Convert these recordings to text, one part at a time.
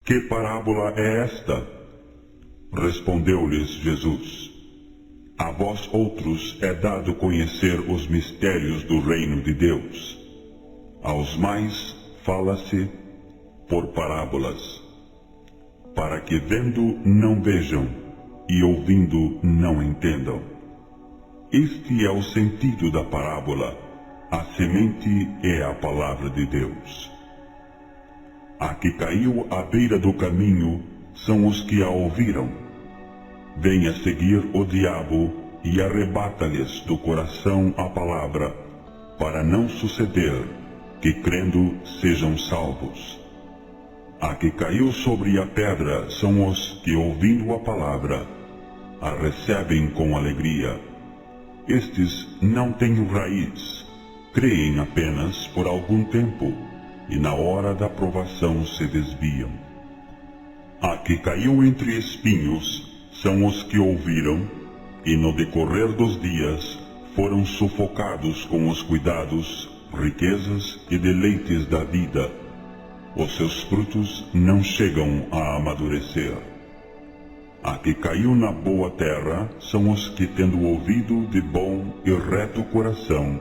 Que parábola é esta? Respondeu-lhes Jesus: A vós outros é dado conhecer os mistérios do reino de Deus. Aos mais fala-se por parábolas, para que vendo não vejam e ouvindo não entendam. Este é o sentido da parábola. A semente é a palavra de Deus. A que caiu à beira do caminho são os que a ouviram. Vem a seguir o diabo e arrebata-lhes do coração a palavra, para não suceder que crendo sejam salvos. A que caiu sobre a pedra são os que, ouvindo a palavra, a recebem com alegria. Estes não têm raiz, creem apenas por algum tempo, e na hora da provação se desviam. A que caiu entre espinhos são os que ouviram, e no decorrer dos dias foram sufocados com os cuidados, riquezas e deleites da vida. Os seus frutos não chegam a amadurecer. A que caiu na boa terra são os que, tendo ouvido de bom e reto coração,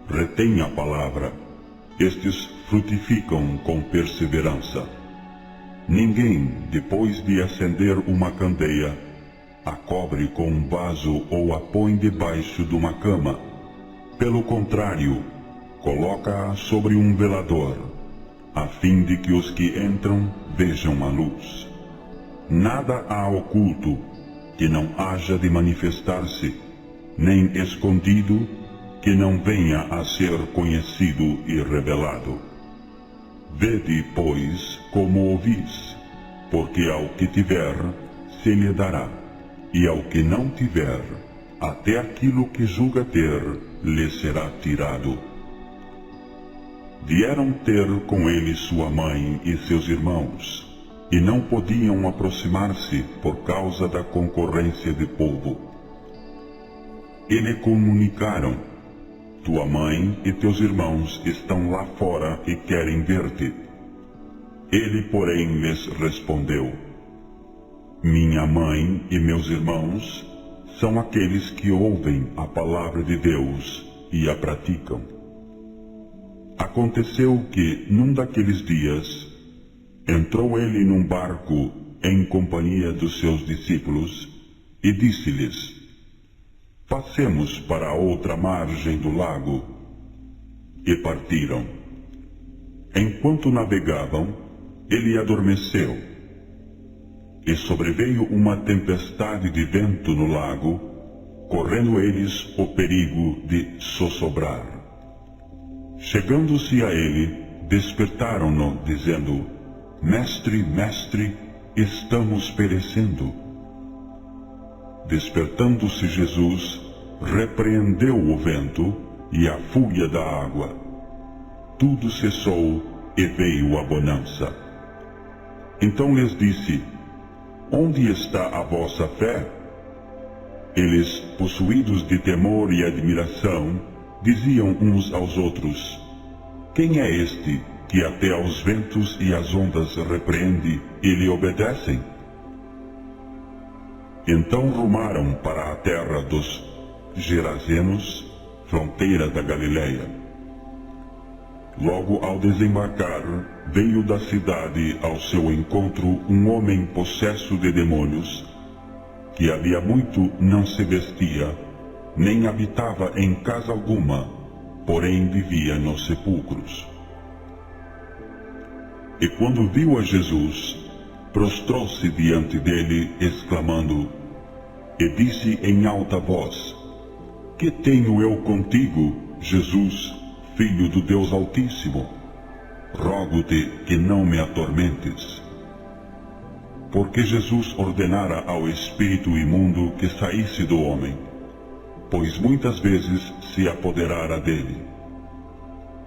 retêm a palavra. Estes frutificam com perseverança. Ninguém, depois de acender uma candeia, a cobre com um vaso ou a põe debaixo de uma cama. Pelo contrário, coloca-a sobre um velador, a fim de que os que entram vejam a luz. Nada há oculto que não haja de manifestar-se, nem escondido que não venha a ser conhecido e revelado. Vede, pois, como ouvis, porque ao que tiver, se lhe dará, e ao que não tiver, até aquilo que julga ter, lhe será tirado. Vieram ter com ele sua mãe e seus irmãos, e não podiam aproximar-se por causa da concorrência de povo. E lhe comunicaram: Tua mãe e teus irmãos estão lá fora e querem ver-te. Ele, porém, lhes respondeu: Minha mãe e meus irmãos são aqueles que ouvem a palavra de Deus e a praticam. Aconteceu que, num daqueles dias, entrou ele num barco em companhia dos seus discípulos e disse-lhes: Passemos para a outra margem do lago. E partiram. Enquanto navegavam, ele adormeceu. E sobreveio uma tempestade de vento no lago, correndo eles o perigo de sossobrar. Chegando-se a ele, despertaram-no, dizendo: Mestre, mestre, estamos perecendo. Despertando-se Jesus, repreendeu o vento e a fúria da água. Tudo cessou e veio a bonança. Então lhes disse: Onde está a vossa fé? Eles, possuídos de temor e admiração, diziam uns aos outros: Quem é este que até aos ventos e às ondas repreende e lhe obedecem? Então rumaram para a terra dos Gerazenos, fronteira da Galileia. Logo ao desembarcar, veio da cidade ao seu encontro um homem possesso de demônios, que havia muito não se vestia, nem habitava em casa alguma, porém vivia nos sepulcros. E quando viu a Jesus, prostrou-se diante dele, exclamando, e disse em alta voz: Que tenho eu contigo, Jesus, Filho do Deus Altíssimo? Rogo-te que não me atormentes. Porque Jesus ordenara ao espírito imundo que saísse do homem, pois muitas vezes se apoderara dele.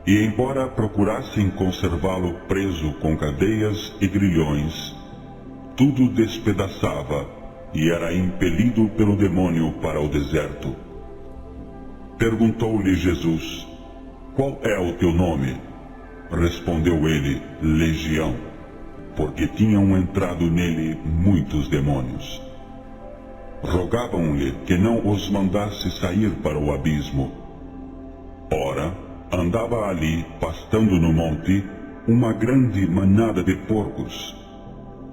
E embora procurassem conservá-lo preso com cadeias e grilhões, tudo despedaçava e era impelido pelo demônio para o deserto. Perguntou-lhe Jesus: Qual é o teu nome? Respondeu ele: Legião, porque tinham entrado nele muitos demônios. Rogavam-lhe que não os mandasse sair para o abismo. Ora, andava ali, pastando no monte, uma grande manada de porcos.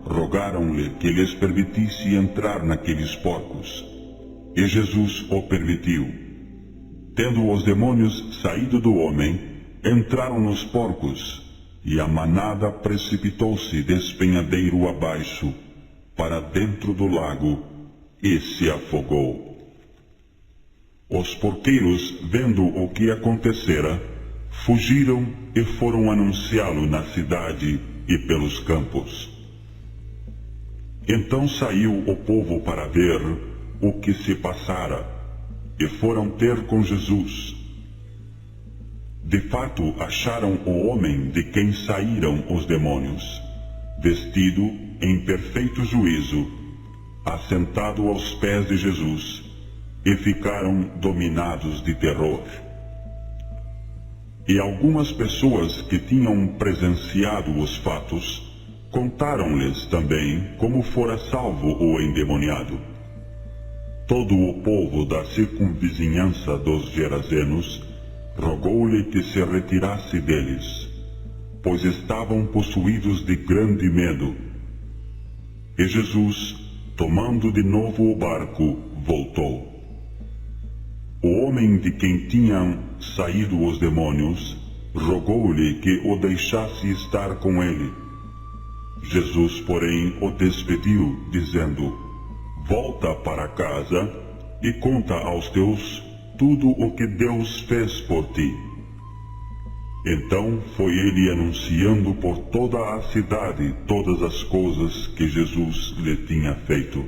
Rogaram-lhe que lhes permitisse entrar naqueles porcos. E Jesus o permitiu. Tendo os demônios saído do homem, entraram nos porcos, e a manada precipitou-se despenhadeiro abaixo, para dentro do lago, e se afogou. Os porqueiros, vendo o que acontecera, fugiram e foram anunciá-lo na cidade e pelos campos. Então saiu o povo para ver o que se passara, e foram ter com Jesus. De fato, acharam o homem de quem saíram os demônios, vestido em perfeito juízo, assentado aos pés de Jesus, e ficaram dominados de terror. E algumas pessoas que tinham presenciado os fatos, contaram-lhes também como fora salvo o endemoniado. Todo o povo da circunvizinhança dos Gerazenos rogou-lhe que se retirasse deles, pois estavam possuídos de grande medo. E Jesus, tomando de novo o barco, voltou. O homem de quem tinham saído os demônios rogou-lhe que o deixasse estar com ele. Jesus, porém, o despediu, dizendo: Volta para casa e conta aos teus tudo o que Deus fez por ti. Então foi ele anunciando por toda a cidade todas as coisas que Jesus lhe tinha feito.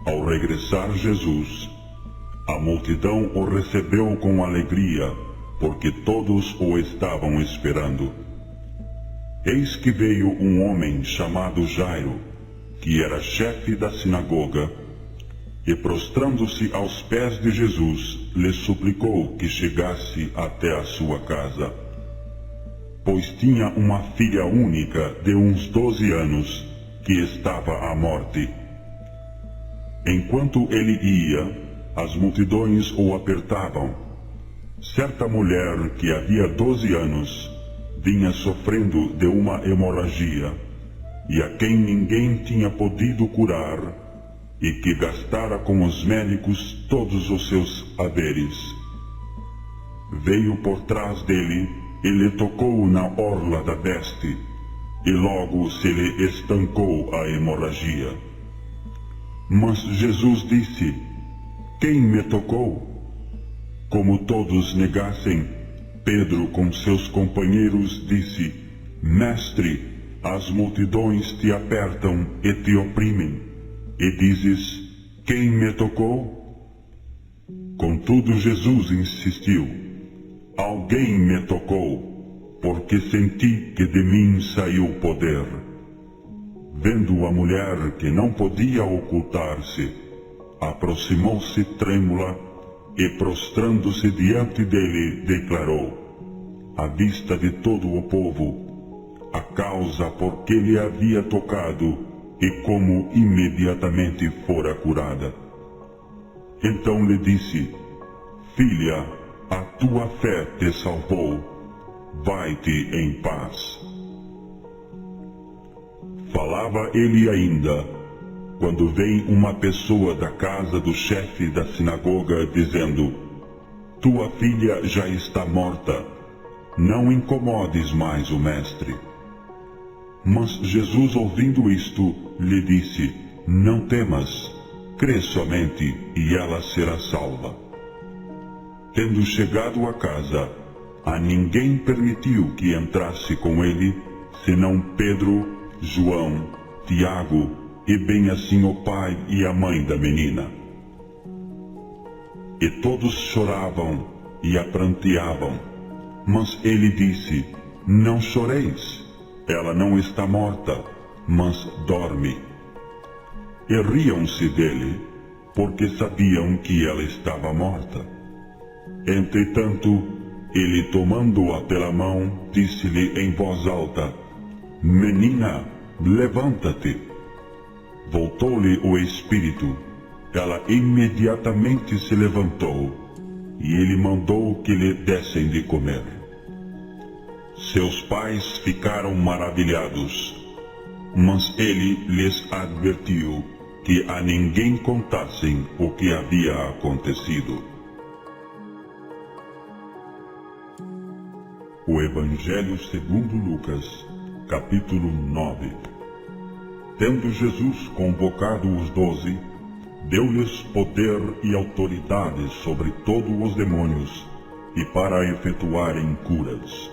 Ao regressar Jesus, a multidão o recebeu com alegria, porque todos o estavam esperando. Eis que veio um homem chamado Jairo, que era chefe da sinagoga, e prostrando-se aos pés de Jesus, lhe suplicou que chegasse até a sua casa, pois tinha uma filha única de uns 12 anos, que estava à morte. Enquanto ele ia, as multidões o apertavam. Certa mulher que havia 12 anos vinha sofrendo de uma hemorragia, e a quem ninguém tinha podido curar, e que gastara com os médicos todos os seus haveres. Veio por trás dele e lhe tocou na orla da veste, e logo se lhe estancou a hemorragia. Mas Jesus disse: Quem me tocou? Como todos negassem, Pedro com seus companheiros disse: Mestre, as multidões te apertam e te oprimem, e dizes: Quem me tocou? Contudo Jesus insistiu: Alguém me tocou, porque senti que de mim saiu poder. Vendo a mulher que não podia ocultar-se, aproximou-se trêmula e, prostrando-se diante dele, declarou, à vista de todo o povo, a causa por que lhe havia tocado e como imediatamente fora curada. Então lhe disse: Filha, a tua fé te salvou, vai-te em paz. Falava ele ainda, quando vem uma pessoa da casa do chefe da sinagoga, dizendo: Tua filha já está morta, não incomodes mais o mestre. Mas Jesus, ouvindo isto, lhe disse: Não temas, crê somente, e ela será salva. Tendo chegado a casa, a ninguém permitiu que entrasse com ele, senão Pedro, João, Tiago, e bem assim o pai e a mãe da menina. E todos choravam e a pranteavam, mas ele disse: Não choreis, ela não está morta, mas dorme. E riam-se dele, porque sabiam que ela estava morta. Entretanto, ele, tomando-a pela mão, disse-lhe em voz alta: Menina, levanta-te. Voltou-lhe o espírito. Ela imediatamente se levantou, e ele mandou que lhe dessem de comer. Seus pais ficaram maravilhados, mas ele lhes advertiu que a ninguém contassem o que havia acontecido. O Evangelho segundo Lucas, capítulo 9. Tendo Jesus convocado os 12, deu-lhes poder e autoridade sobre todos os demônios e para efetuarem curas.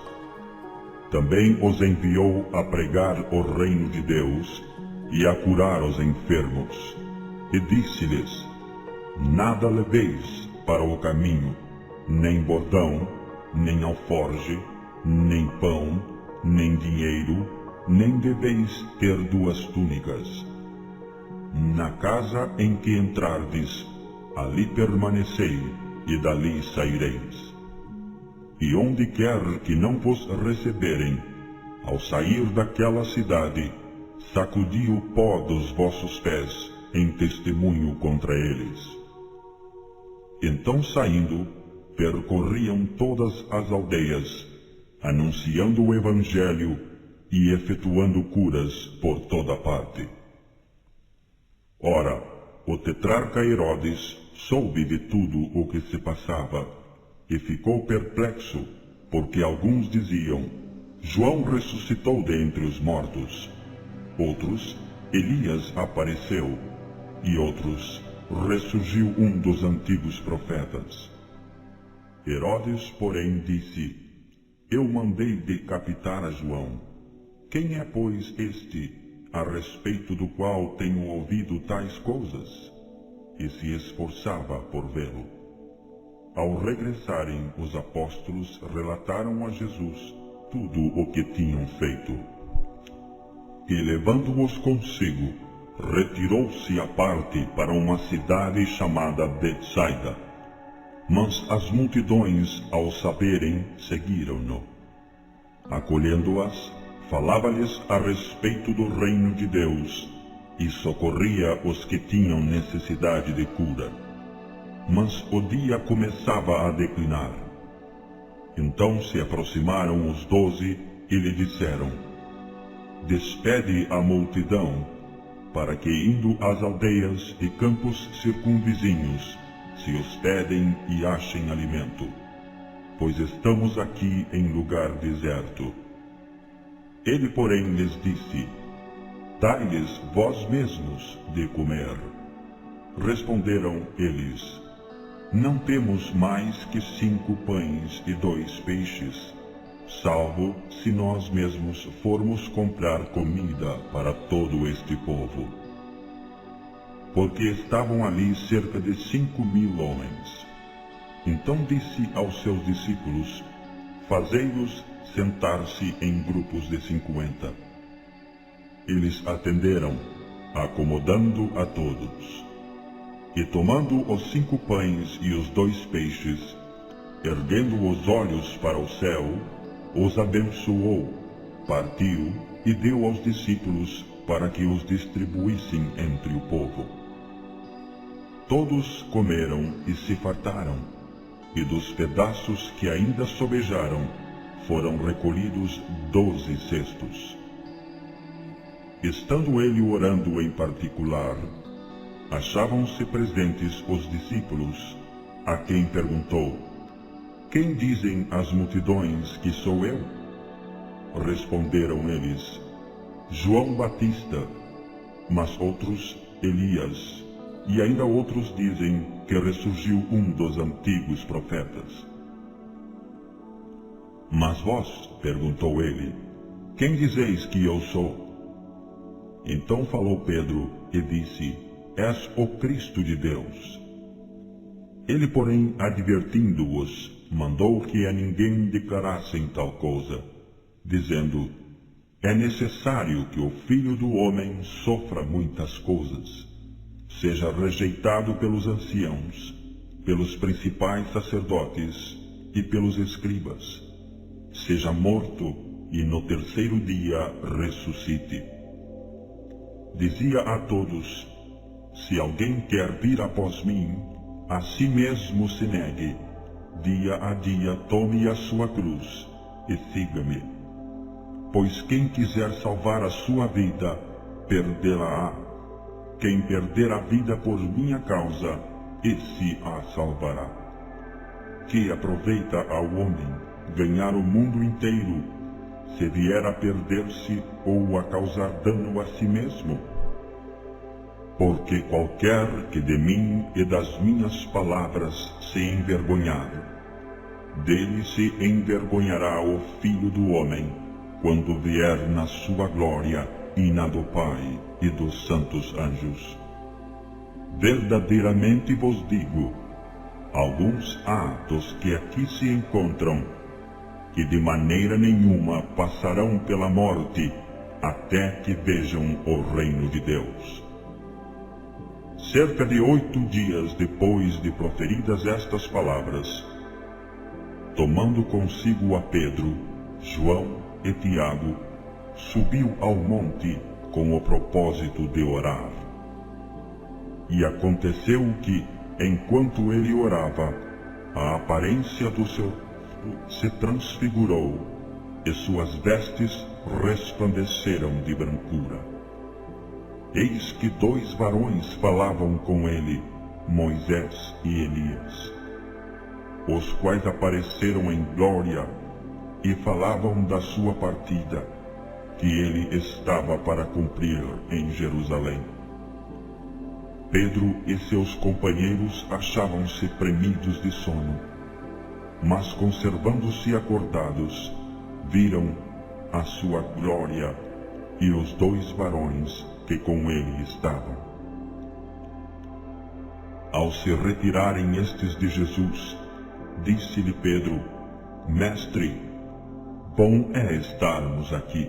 Também os enviou a pregar o reino de Deus e a curar os enfermos. E disse-lhes: Nada leveis para o caminho, nem bordão, nem alforge, nem pão, nem dinheiro, nem deveis ter 2 túnicas. Na casa em que entrardes, ali permanecei, e dali saireis. E onde quer que não vos receberem, ao sair daquela cidade, sacudi o pó dos vossos pés em testemunho contra eles. Então, saindo, percorriam todas as aldeias, anunciando o Evangelho e efetuando curas por toda parte. Ora, o tetrarca Herodes soube de tudo o que se passava, e ficou perplexo, porque alguns diziam: João ressuscitou dentre os mortos. Outros, Elias apareceu, e outros, ressurgiu um dos antigos profetas. Herodes, porém, disse: Eu mandei decapitar a João. Quem é, pois, este, a respeito do qual tenho ouvido tais coisas? E se esforçava por vê-lo. Ao regressarem, os apóstolos relataram a Jesus tudo o que tinham feito. E, levando-os consigo, retirou-se à parte para uma cidade chamada Betsaida. Mas as multidões, ao saberem, seguiram-no. Acolhendo-as, falava-lhes a respeito do reino de Deus e socorria os que tinham necessidade de cura. Mas o dia começava a declinar. Então se aproximaram os 12 e lhe disseram: Despede a multidão, para que, indo às aldeias e campos circunvizinhos, se hospedem e achem alimento, pois estamos aqui em lugar deserto. Ele, porém, lhes disse: Dai-lhes vós mesmos de comer. Responderam eles: Não temos mais que 5 pães e 2 peixes, salvo se nós mesmos formos comprar comida para todo este povo. Porque estavam ali cerca de 5.000 homens. Então disse aos seus discípulos: Fazei-os sentar-se em grupos de 50. Eles atenderam, acomodando a todos. E tomando os 5 pães e os 2 peixes, erguendo os olhos para o céu, os abençoou, partiu e deu aos discípulos para que os distribuíssem entre o povo. Todos comeram e se fartaram, e dos pedaços que ainda sobejaram, foram recolhidos 12 cestos. Estando ele orando em particular, achavam-se presentes os discípulos, a quem perguntou: Quem dizem as multidões que sou eu? Responderam eles: João Batista, mas outros Elias, e ainda outros dizem que ressurgiu um dos antigos profetas. Mas vós, perguntou ele, quem dizeis que eu sou? Então falou Pedro e disse: És o Cristo de Deus. Ele, porém, advertindo-os, mandou que a ninguém declarassem tal coisa, dizendo: É necessário que o Filho do Homem sofra muitas coisas, seja rejeitado pelos anciãos, pelos principais sacerdotes e pelos escribas, seja morto e no terceiro dia ressuscite. Dizia a todos: se alguém quer vir após mim, a si mesmo se negue, dia a dia tome a sua cruz e siga-me. Pois quem quiser salvar a sua vida, perdê-la-á. Quem perder a vida por minha causa, esse a salvará. Que aproveita ao homem ganhar o mundo inteiro, se vier a perder-se ou a causar dano a si mesmo? Porque qualquer que de mim e das minhas palavras se envergonhar, dele se envergonhará o Filho do Homem, quando vier na sua glória e na do Pai e dos santos anjos. Verdadeiramente vos digo, alguns há dos que aqui se encontram, que de maneira nenhuma passarão pela morte, até que vejam o reino de Deus. Cerca de 8 dias depois de proferidas estas palavras, tomando consigo a Pedro, João e Tiago, subiu ao monte com o propósito de orar. E aconteceu que, enquanto ele orava, a aparência do seu rosto se transfigurou e suas vestes resplandeceram de brancura. Eis que 2 varões falavam com ele, Moisés e Elias, os quais apareceram em glória e falavam da sua partida, que ele estava para cumprir em Jerusalém. Pedro e seus companheiros achavam-se premidos de sono, mas conservando-se acordados, viram a sua glória e os 2 varões que com ele estavam. Ao se retirarem estes de Jesus, disse-lhe Pedro: Mestre, bom é estarmos aqui.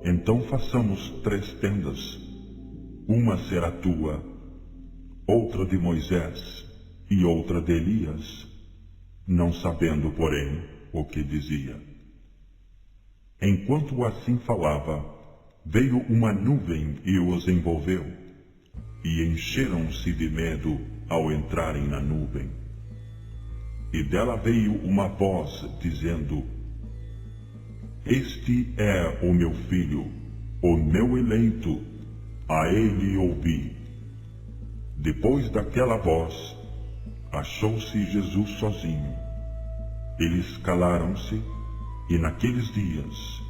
Então façamos 3 tendas, uma será tua, outra de Moisés e outra de Elias, não sabendo, porém, o que dizia. Enquanto assim falava, veio uma nuvem e os envolveu, e encheram-se de medo ao entrarem na nuvem. E dela veio uma voz dizendo: Este é o meu filho, o meu eleito, a ele ouvi. Depois daquela voz, achou-se Jesus sozinho. Eles calaram-se, e naqueles dias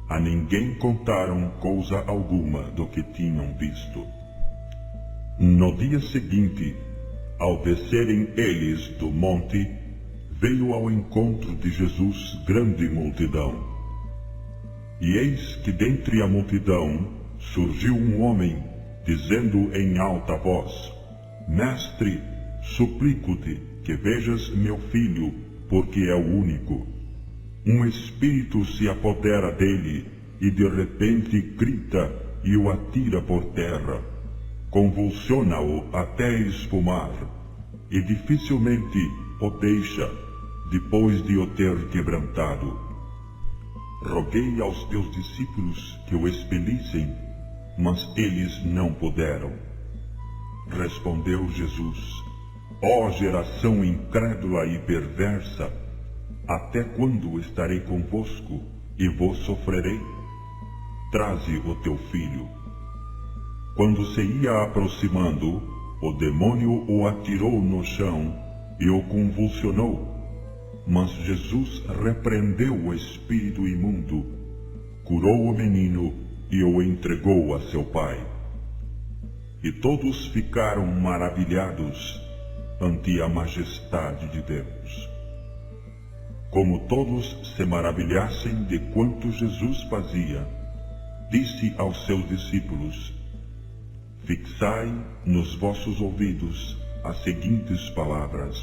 a ninguém contaram coisa alguma do que tinham visto. No dia seguinte, ao descerem eles do monte, veio ao encontro de Jesus grande multidão. E eis que dentre a multidão surgiu um homem, dizendo em alta voz: Mestre, suplico-te que vejas meu filho, porque é o único. Um espírito se apodera dele, e de repente grita e o atira por terra. Convulsiona-o até espumar, e dificilmente o deixa, depois de o ter quebrantado. Roguei aos teus discípulos que o expelissem, mas eles não puderam. Respondeu Jesus: Ó geração incrédula e perversa, até quando estarei convosco e vos sofrerei? Traze o teu filho. Quando se ia aproximando, o demônio o atirou no chão e o convulsionou. Mas Jesus repreendeu o espírito imundo, curou o menino e o entregou a seu pai. E todos ficaram maravilhados ante a majestade de Deus. Como todos se maravilhassem de quanto Jesus fazia, disse aos seus discípulos: Fixai nos vossos ouvidos as seguintes palavras: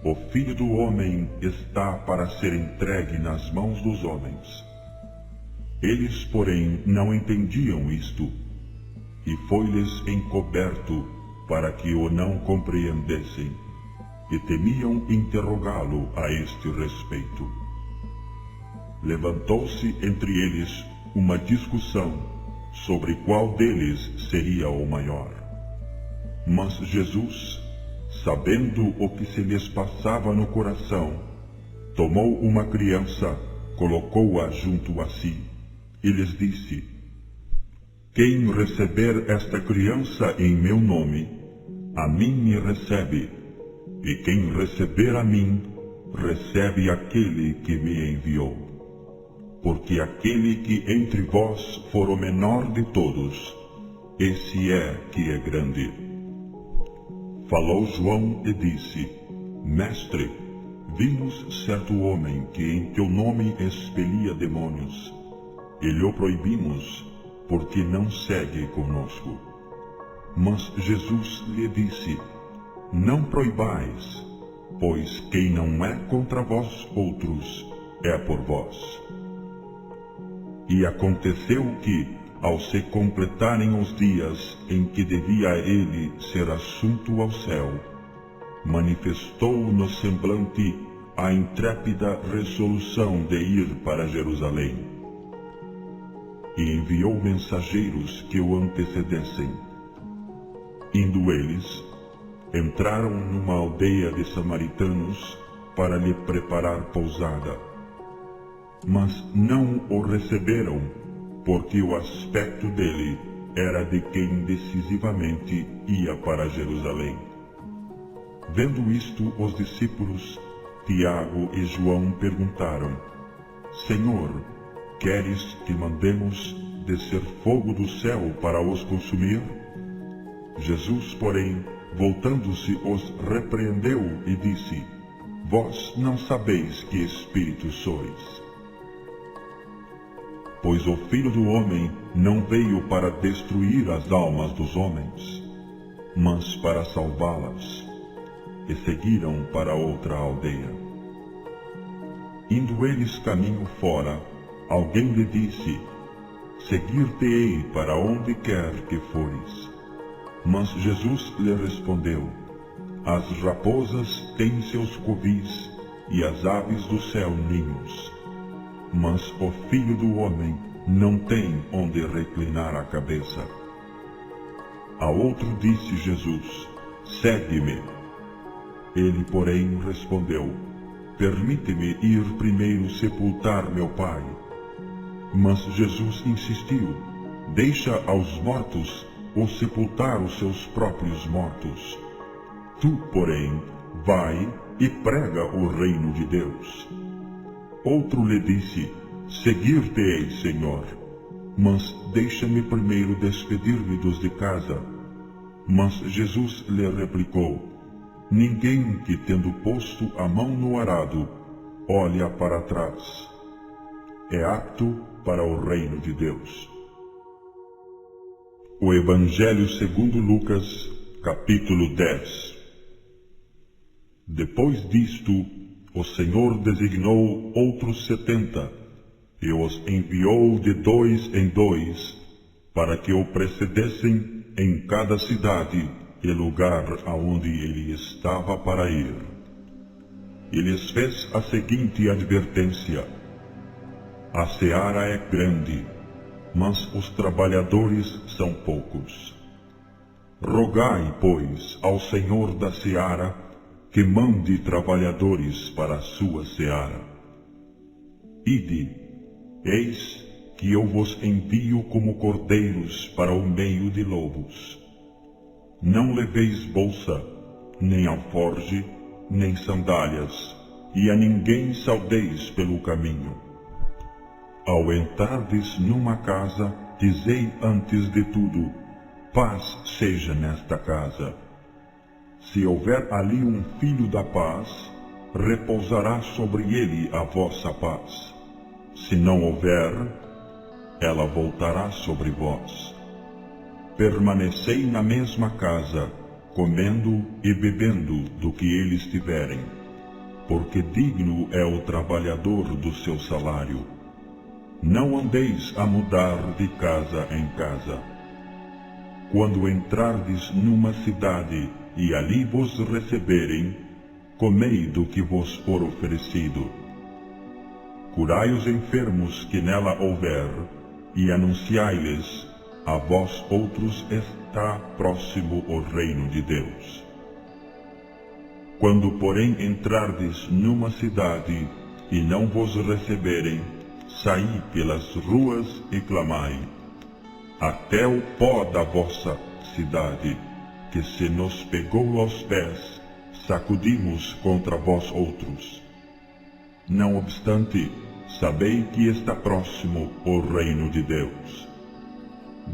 O Filho do Homem está para ser entregue nas mãos dos homens. Eles, porém, não entendiam isto, e foi-lhes encoberto para que o não compreendessem, e temiam interrogá-lo a este respeito. levantou-se entre eles uma discussão sobre qual deles seria o maior. Mas Jesus, sabendo o que se lhes passava no coração, tomou uma criança, colocou-a junto a si, e lhes disse: Quem receber esta criança em meu nome, a mim me recebe, e quem receber a mim, recebe aquele que me enviou. Porque aquele que entre vós for o menor de todos, esse é que é grande. Falou João e disse: Mestre, vimos certo homem que em teu nome expelia demônios, e lhe proibimos, porque não segue conosco. Mas Jesus lhe disse: Não proibais, pois quem não é contra vós outros, é por vós. E aconteceu que, ao se completarem os dias em que devia ele ser assunto ao céu, manifestou no semblante a intrépida resolução de ir para Jerusalém. E enviou mensageiros que o antecedessem. Indo eles, entraram numa aldeia de samaritanos para lhe preparar pousada. Mas não o receberam, porque o aspecto dele era de quem decisivamente ia para Jerusalém. Vendo isto, os discípulos, Tiago e João, perguntaram: Senhor, queres que mandemos descer fogo do céu para os consumir? Jesus, porém, voltando-se, os repreendeu e disse: Vós não sabeis que espírito sois. Pois o Filho do Homem não veio para destruir as almas dos homens, mas para salvá-las. E seguiram para outra aldeia. Indo eles caminho fora, alguém lhe disse: Seguir-te-ei para onde quer que fores. Mas Jesus lhe respondeu: As raposas têm seus covis, e as aves do céu ninhos. Mas o Filho do Homem não tem onde reclinar a cabeça. A outro disse Jesus: Segue-me. Ele, porém, respondeu: Permite-me ir primeiro sepultar meu pai. Mas Jesus insistiu: Deixa aos mortos ou sepultar os seus próprios mortos. Tu, porém, vai e prega o reino de Deus. Outro lhe disse: Seguir-te-ei, Senhor, mas deixa-me primeiro despedir-me dos de casa. Mas Jesus lhe replicou: Ninguém que, tendo posto a mão no arado, olha para trás, é apto para o reino de Deus. O Evangelho segundo Lucas, capítulo 10. Depois disto, o Senhor designou outros 70, e os enviou de 2 em 2, para que o precedessem em cada cidade e lugar aonde ele estava para ir. E lhes fez a seguinte advertência: A seara é grande, mas os trabalhadores são poucos. Rogai, pois, ao Senhor da seara que mande trabalhadores para a sua seara. Ide, eis que eu vos envio como cordeiros para o meio de lobos. Não leveis bolsa, nem alforge, nem sandálias, e a ninguém saudeis pelo caminho. Ao entrardes numa casa, dizei antes de tudo: Paz seja nesta casa. Se houver ali um filho da paz, repousará sobre ele a vossa paz. Se não houver, ela voltará sobre vós. Permanecei na mesma casa, comendo e bebendo do que eles tiverem, porque digno é o trabalhador do seu salário. Não andeis a mudar de casa em casa. Quando entrardes numa cidade e ali vos receberem, comei do que vos for oferecido. curai os enfermos que nela houver, e anunciai-lhes: a vós outros está próximo o reino de Deus. Quando, porém, entrardes numa cidade, e não vos receberem, saí pelas ruas e clamai: até o pó da vossa cidade, que se nos pegou aos pés, sacudimos contra vós outros. Não obstante, sabei que está próximo o reino de Deus.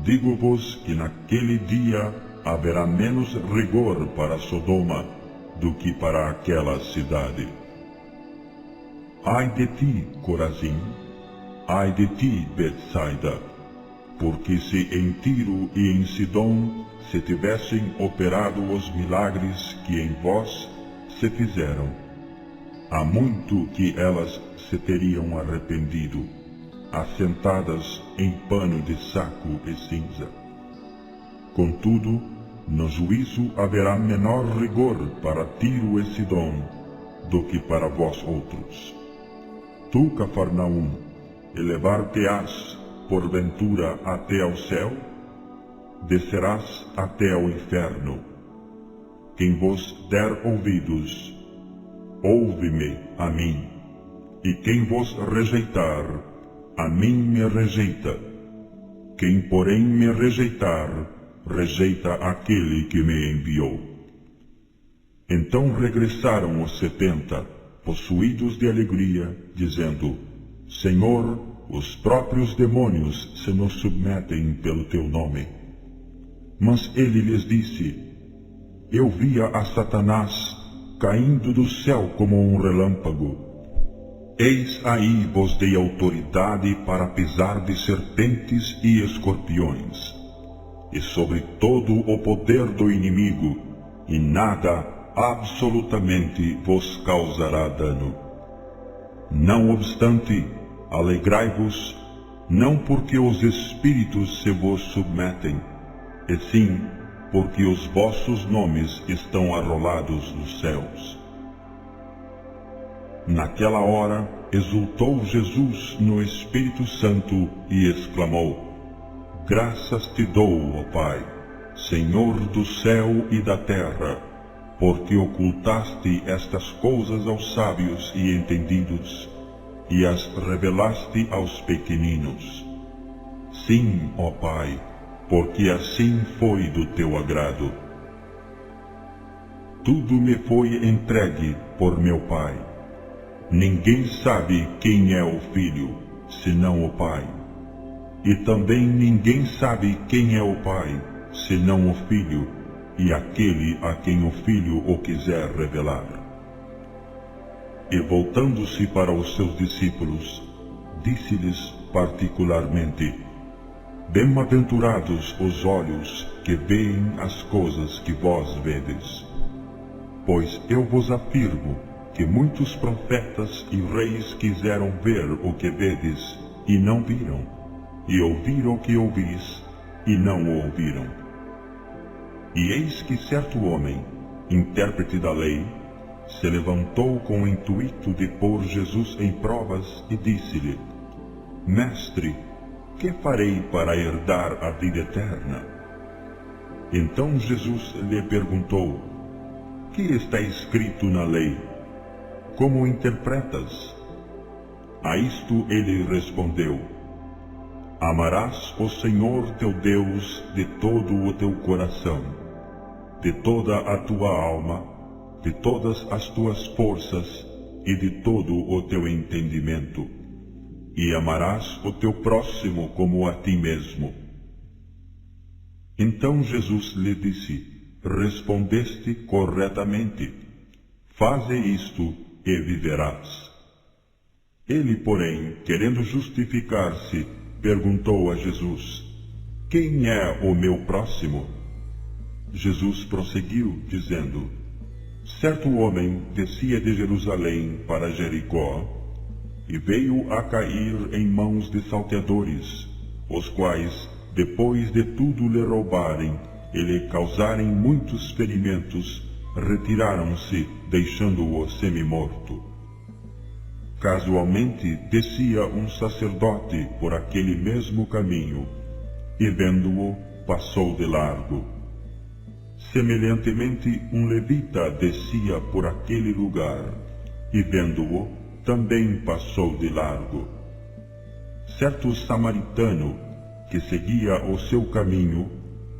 Digo-vos que naquele dia haverá menos rigor para Sodoma do que para aquela cidade. Ai de ti, Corazim! Ai de ti, Betsaida! Porque se em Tiro e em Sidom se tivessem operado os milagres que em vós se fizeram, há muito que elas se teriam arrependido, assentadas em pano de saco e cinza. Contudo, no juízo haverá menor rigor para Tiro e Sidom do que para vós outros. Tu, Cafarnaum, elevar-te-ás porventura até ao céu? Descerás até ao inferno. Quem vos der ouvidos, ouve-me a mim, e quem vos rejeitar, a mim me rejeita. Quem, porém, me rejeitar, rejeita aquele que me enviou. Então regressaram os 70, possuídos de alegria, dizendo: Senhor, os próprios demônios se nos submetem pelo teu nome. Mas ele lhes disse: eu via a Satanás caindo do céu como um relâmpago. Eis aí vos dei autoridade para pisar de serpentes e escorpiões, e sobre todo o poder do inimigo, e nada absolutamente vos causará dano. Não obstante, alegrai-vos, não porque os espíritos se vos submetem, e sim porque os vossos nomes estão arrolados nos céus. Naquela hora, exultou Jesus no Espírito Santo e exclamou: graças te dou, ó Pai, Senhor do céu e da terra, porque ocultaste estas coisas aos sábios e entendidos, e as revelaste aos pequeninos. Sim, ó Pai, porque assim foi do teu agrado. Tudo me foi entregue por meu Pai. Ninguém sabe quem é o Filho, senão o Pai. E também ninguém sabe quem é o Pai, senão o Filho, e aquele a quem o Filho o quiser revelar. E voltando-se para os seus discípulos, disse-lhes particularmente: bem-aventurados os olhos que veem as coisas que vós vedes. Pois eu vos afirmo que muitos profetas e reis quiseram ver o que vedes, e não viram, e ouvir o que ouvis, e não o ouviram. E eis que certo homem, intérprete da lei, se levantou com o intuito de pôr Jesus em provas e disse-lhe: Mestre, que farei para herdar a vida eterna? Então Jesus lhe perguntou: que está escrito na lei? Como o interpretas? A isto ele respondeu: amarás o Senhor teu Deus de todo o teu coração, de toda a tua alma, de todas as tuas forças e de todo o teu entendimento, e amarás o teu próximo como a ti mesmo. Então Jesus lhe disse: respondeste corretamente, faze isto e viverás. Ele, porém, querendo justificar-se, perguntou a Jesus: quem é o meu próximo? Jesus prosseguiu, dizendo: certo homem descia de Jerusalém para Jericó, e veio a cair em mãos de salteadores, os quais, depois de tudo lhe roubarem e lhe causarem muitos ferimentos, retiraram-se, deixando-o semi-morto. Casualmente descia um sacerdote por aquele mesmo caminho, e vendo-o, passou de largo. Semelhantemente, um levita descia por aquele lugar, e vendo-o, também passou de largo. Certo samaritano, que seguia o seu caminho,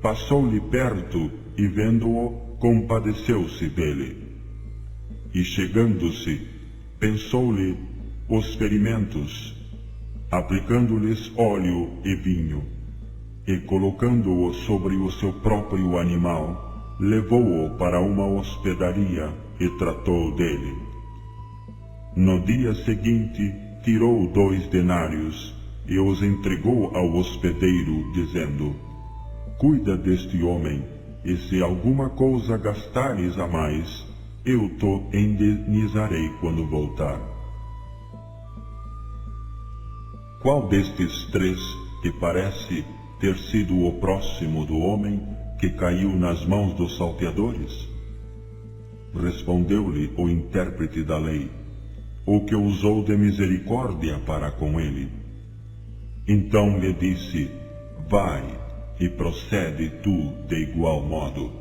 passou-lhe perto e vendo-o, compadeceu-se dele. E chegando-se, pensou-lhe os ferimentos, aplicando-lhes óleo e vinho, e colocando-o sobre o seu próprio animal, levou-o para uma hospedaria e tratou dele. No dia seguinte, tirou 2 denários e os entregou ao hospedeiro, dizendo: Cuida deste homem, e se alguma coisa gastares a mais, eu te indenizarei quando voltar. Qual destes 3 te parece ter sido o próximo do homem que caiu nas mãos dos salteadores? Respondeu-lhe o intérprete da lei: o que usou de misericórdia para com ele. Então lhe disse: Vai, e procede tu de igual modo.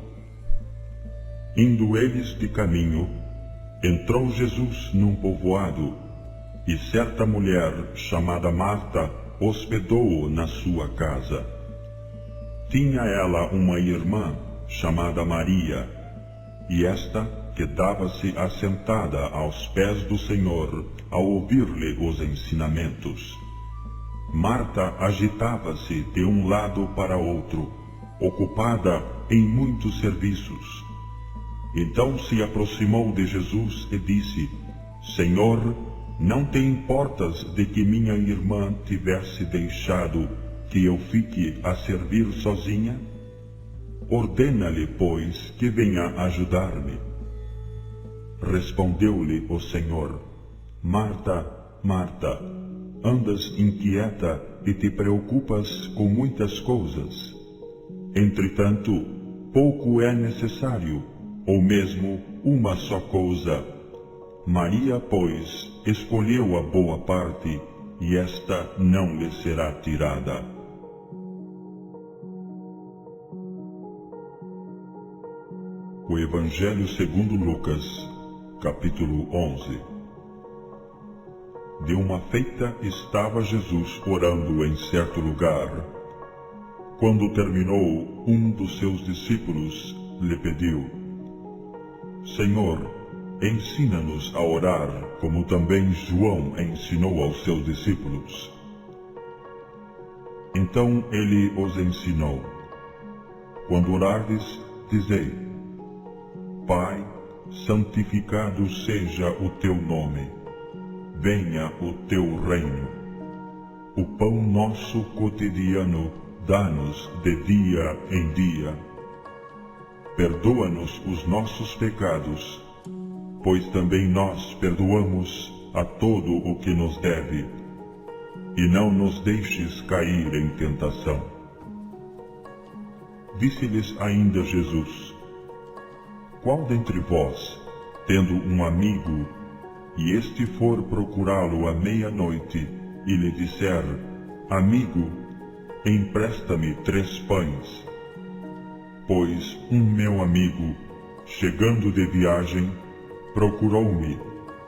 Indo eles de caminho, entrou Jesus num povoado, e certa mulher, chamada Marta, hospedou-o na sua casa. Tinha ela uma irmã, chamada Maria, e esta quedava-se assentada aos pés do Senhor, a ouvir-lhe os ensinamentos. Marta agitava-se de um lado para outro, ocupada em muitos serviços. Então se aproximou de Jesus e disse: Senhor, não te importas de que minha irmã tivesse deixado que eu fique a servir sozinha? Ordena-lhe, pois, que venha ajudar-me. Respondeu-lhe o Senhor: Marta, Marta, andas inquieta e te preocupas com muitas coisas. Entretanto, pouco é necessário, ou mesmo uma só coisa. Maria, pois, escolheu a boa parte, e esta não lhe será tirada. O Evangelho segundo Lucas, capítulo 11. De uma feita estava Jesus orando em certo lugar. Quando terminou, um dos seus discípulos lhe pediu: Senhor, ensina-nos a orar, como também João ensinou aos seus discípulos. Então ele os ensinou: Quando orardes, dizei: Pai, santificado seja o teu nome. Venha o teu reino. O pão nosso cotidiano dá-nos de dia em dia. Perdoa-nos os nossos pecados, pois também nós perdoamos a todo o que nos deve. E não nos deixes cair em tentação. Disse-lhes ainda Jesus: Qual dentre vós, tendo um amigo, e este for procurá-lo à meia-noite, e lhe disser: Amigo, empresta-me 3 pães, pois um meu amigo, chegando de viagem, procurou-me,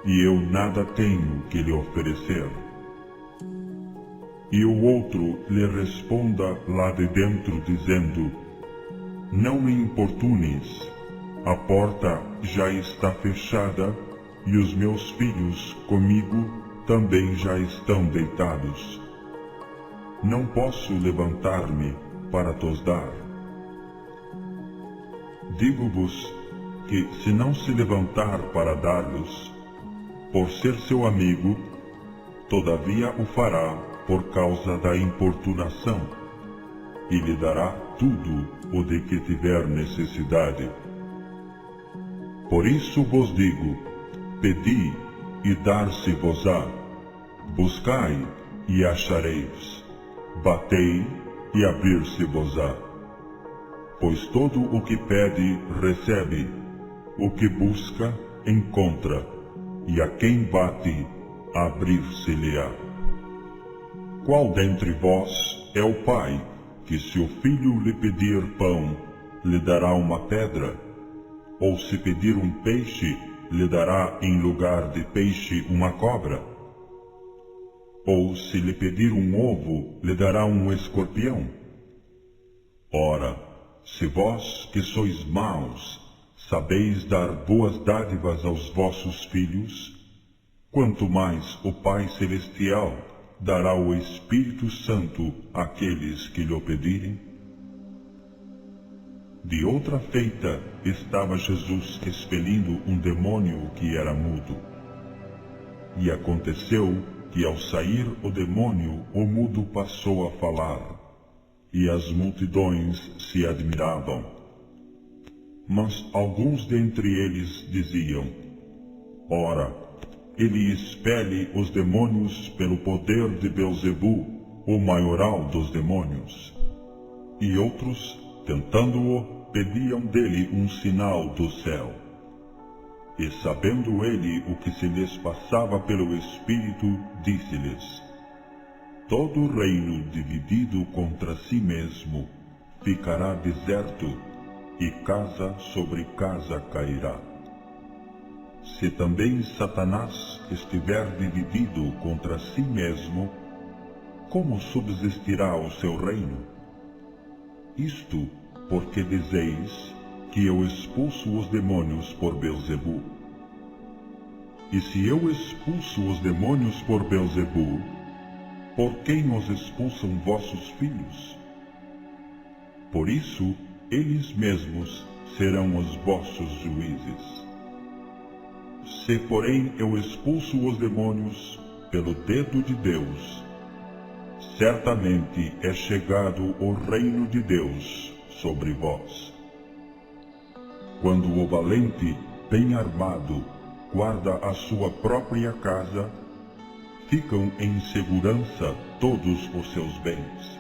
e eu nada tenho que lhe oferecer? E o outro lhe responda lá de dentro, dizendo: Não me importunes, a porta já está fechada, e os meus filhos comigo também já estão deitados. Não posso levantar-me para tos dar. Digo-vos que, se não se levantar para dar-los, por ser seu amigo, todavia o fará por causa da importunação, e lhe dará tudo o de que tiver necessidade. Por isso vos digo: pedi, e dar-se-vos-á; buscai, e achareis; batei, e abrir-se-vos-á. Pois todo o que pede, recebe; o que busca, encontra; e a quem bate, abrir-se-lhe-á. Qual dentre vós é o pai que, se o filho lhe pedir pão, lhe dará uma pedra? Ou se pedir um peixe, lhe dará em lugar de peixe uma cobra? Ou se lhe pedir um ovo, lhe dará um escorpião? Ora, se vós, que sois maus, sabeis dar boas dádivas aos vossos filhos, quanto mais o Pai Celestial dará o Espírito Santo àqueles que lhe pedirem? De outra feita, estava Jesus expelindo um demônio que era mudo. E aconteceu que, ao sair o demônio, o mudo passou a falar, e as multidões se admiravam. Mas alguns dentre eles diziam: ora, ele expele os demônios pelo poder de Beelzebu, o maioral dos demônios. E outros, tentando-o, pediam dele um sinal do céu. E sabendo ele o que se lhes passava pelo Espírito, disse-lhes: todo reino dividido contra si mesmo ficará deserto, e casa sobre casa cairá. Se também Satanás estiver dividido contra si mesmo, como subsistirá o seu reino? Isto porque dizeis que eu expulso os demônios por Beelzebu. E se eu expulso os demônios por Beelzebu, por quem os expulsam vossos filhos? Por isso, eles mesmos serão os vossos juízes. Se, porém, eu expulso os demônios pelo dedo de Deus, certamente é chegado o reino de Deus sobre vós. Quando o valente, bem armado, guarda a sua própria casa, ficam em segurança todos os seus bens.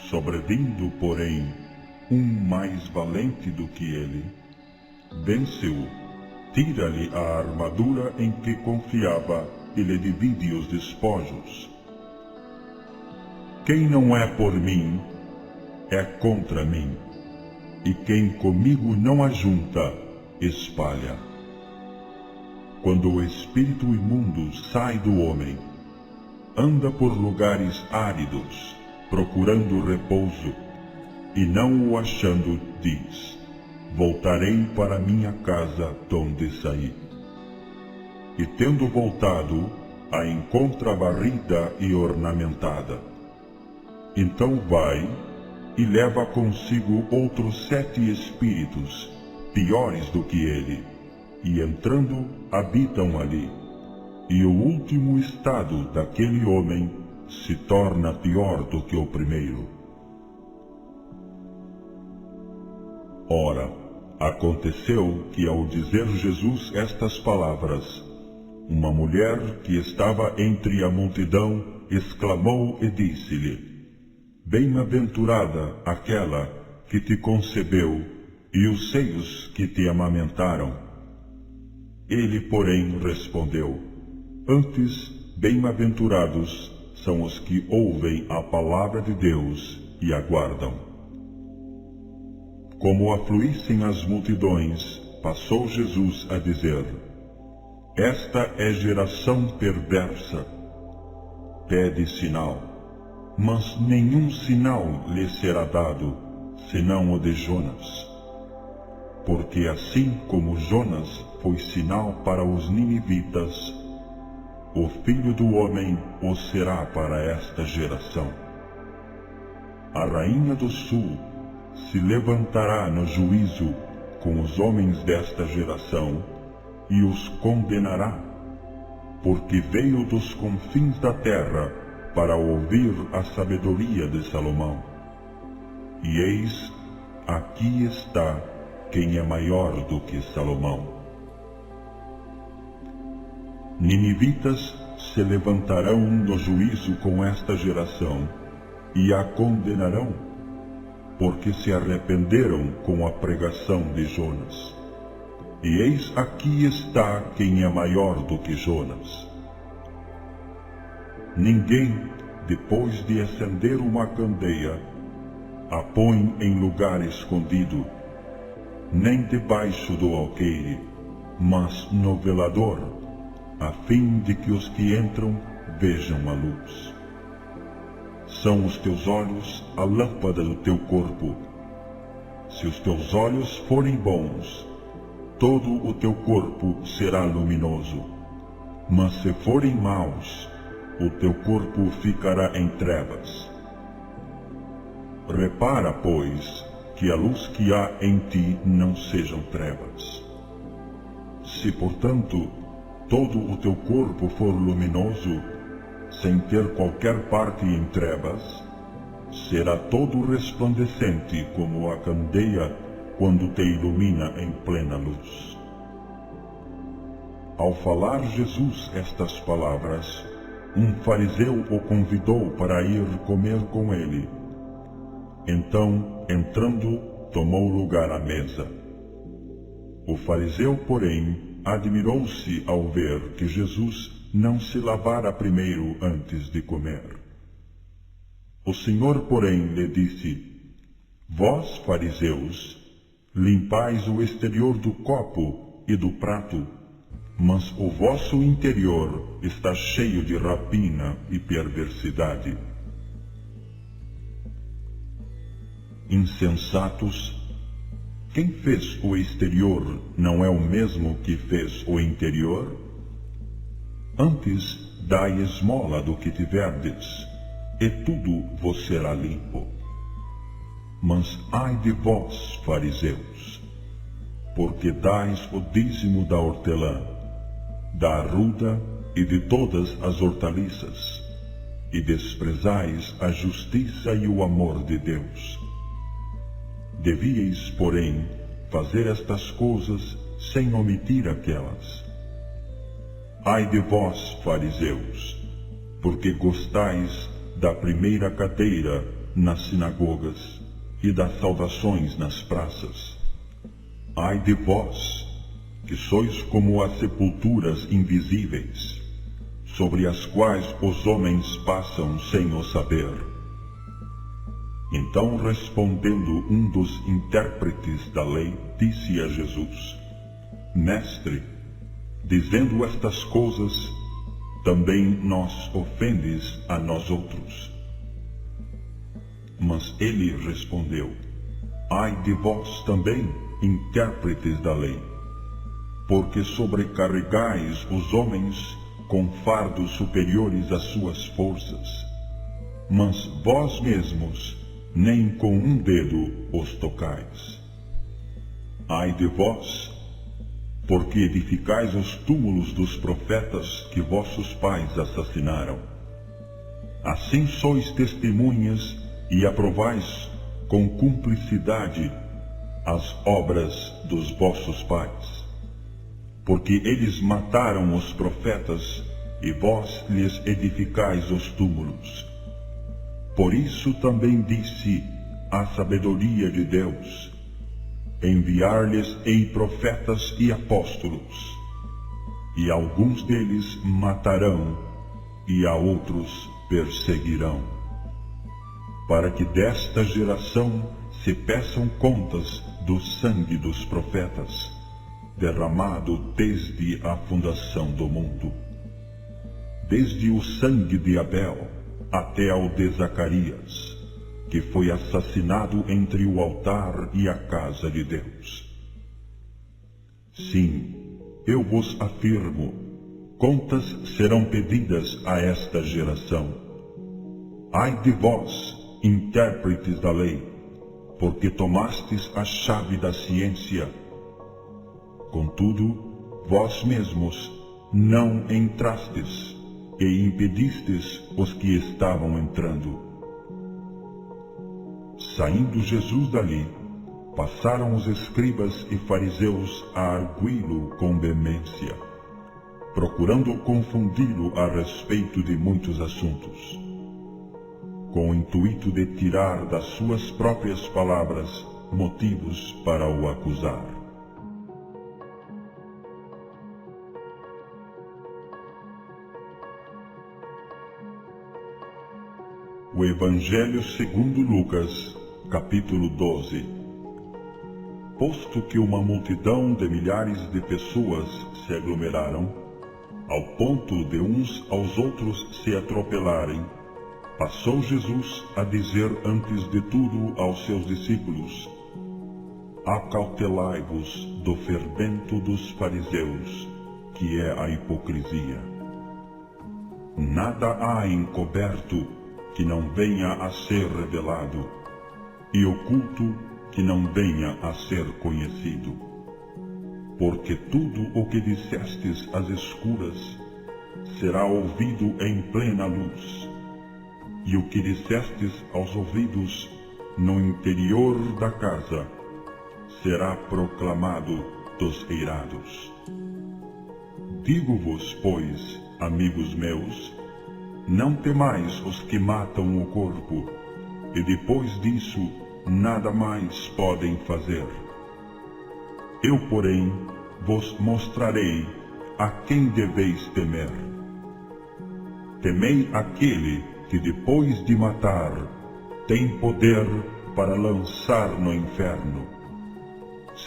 Sobrevindo, porém, um mais valente do que ele, vence-o, tira-lhe a armadura em que confiava e lhe divide os despojos. Quem não é por mim, é contra mim, e quem comigo não ajunta, espalha. Quando o espírito imundo sai do homem, anda por lugares áridos, procurando repouso, e não o achando, diz: voltarei para minha casa donde saí. E tendo voltado, a encontra varrida e ornamentada. Então vai e leva consigo outros 7 espíritos, piores do que ele, e entrando, habitam ali. E o último estado daquele homem se torna pior do que o primeiro. Ora, aconteceu que, ao dizer Jesus estas palavras, uma mulher que estava entre a multidão exclamou e disse-lhe: bem-aventurada aquela que te concebeu e os seios que te amamentaram. Ele, porém, respondeu: antes, bem-aventurados são os que ouvem a palavra de Deus e aguardam. Como afluíssem as multidões, passou Jesus a dizer: esta é geração perversa. Pede sinal, mas nenhum sinal lhe será dado, senão o de Jonas. Porque assim como Jonas foi sinal para os ninivitas, o Filho do Homem o será para esta geração. A rainha do sul se levantará no juízo com os homens desta geração e os condenará, porque veio dos confins da terra para ouvir a sabedoria de Salomão. E eis, aqui está quem é maior do que Salomão. Ninivitas se levantarão no juízo com esta geração e a condenarão, porque se arrependeram com a pregação de Jonas. E eis aqui está quem é maior do que Jonas. ninguém, depois de acender uma candeia, a põe em lugar escondido, nem debaixo do alqueire, mas no velador, a fim de que os que entram vejam a luz. São os teus olhos a lâmpada do teu corpo. Se os teus olhos forem bons, todo o teu corpo será luminoso. Mas se forem maus, o teu corpo ficará em trevas. Repara, pois, que a luz que há em ti não sejam trevas. Se, portanto, todo o teu corpo for luminoso, sem ter qualquer parte em trevas, será todo resplandecente como a candeia quando te ilumina em plena luz. Ao falar Jesus estas palavras, um fariseu o convidou para ir comer com ele. Então, entrando, tomou lugar à mesa. O fariseu, porém, admirou-se ao ver que Jesus não se lavara primeiro antes de comer. O Senhor, porém, lhe disse: Vós, fariseus, limpais o exterior do copo e do prato, mas o vosso interior está cheio de rapina e perversidade. Insensatos, quem fez o exterior não é o mesmo que fez o interior? Antes, dai esmola do que tiverdes, e tudo vos será limpo. Mas ai de vós, fariseus, porque dais o dízimo da hortelã, da arruda e de todas as hortaliças, e desprezais a justiça e o amor de Deus. Devíeis, porém, fazer estas coisas sem omitir aquelas. Ai de vós, fariseus, porque gostais da primeira cadeira nas sinagogas e das saudações nas praças. Ai de vós, que sois como as sepulturas invisíveis, sobre as quais os homens passam sem o saber. Então, respondendo um dos intérpretes da lei, disse a Jesus: Mestre, dizendo estas coisas, também nos ofendes a nós outros. Mas ele respondeu: Ai de vós também, intérpretes da lei, porque sobrecarregais os homens com fardos superiores às suas forças, mas vós mesmos nem com um dedo os tocais. Ai de vós, porque edificais os túmulos dos profetas que vossos pais assassinaram. Assim sois testemunhas e aprovais com cumplicidade as obras dos vossos pais. Porque eles mataram os profetas e vós lhes edificais os túmulos. Por isso também disse a sabedoria de Deus: enviar-lhes-ei profetas e apóstolos, e alguns deles matarão, e a outros perseguirão, para que desta geração se peçam contas do sangue dos profetas, derramado desde a fundação do mundo, desde o sangue de Abel até ao de Zacarias, que foi assassinado entre o altar e a casa de Deus. Sim, eu vos afirmo, contas serão pedidas a esta geração. Ai de vós, intérpretes da lei, porque tomastes a chave da ciência. Contudo, vós mesmos não entrastes e impedistes os que estavam entrando. Saindo Jesus dali, passaram os escribas e fariseus a arguí-lo com veemência, procurando confundi-lo a respeito de muitos assuntos, com o intuito de tirar das suas próprias palavras motivos para o acusar. O Evangelho segundo Lucas, capítulo 12. Posto que uma multidão de milhares de pessoas se aglomeraram, ao ponto de uns aos outros se atropelarem, passou Jesus a dizer antes de tudo aos seus discípulos: acautelai-vos do fermento dos fariseus, que é a hipocrisia. Nada há encoberto que não venha a ser revelado, e oculto que não venha a ser conhecido. Porque tudo o que dissestes às escuras será ouvido em plena luz, e o que dissestes aos ouvidos no interior da casa será proclamado dos eirados. Digo-vos, pois, amigos meus, não temais os que matam o corpo, e depois disso nada mais podem fazer. Eu, porém, vos mostrarei a quem deveis temer. Temei aquele que depois de matar tem poder para lançar no inferno.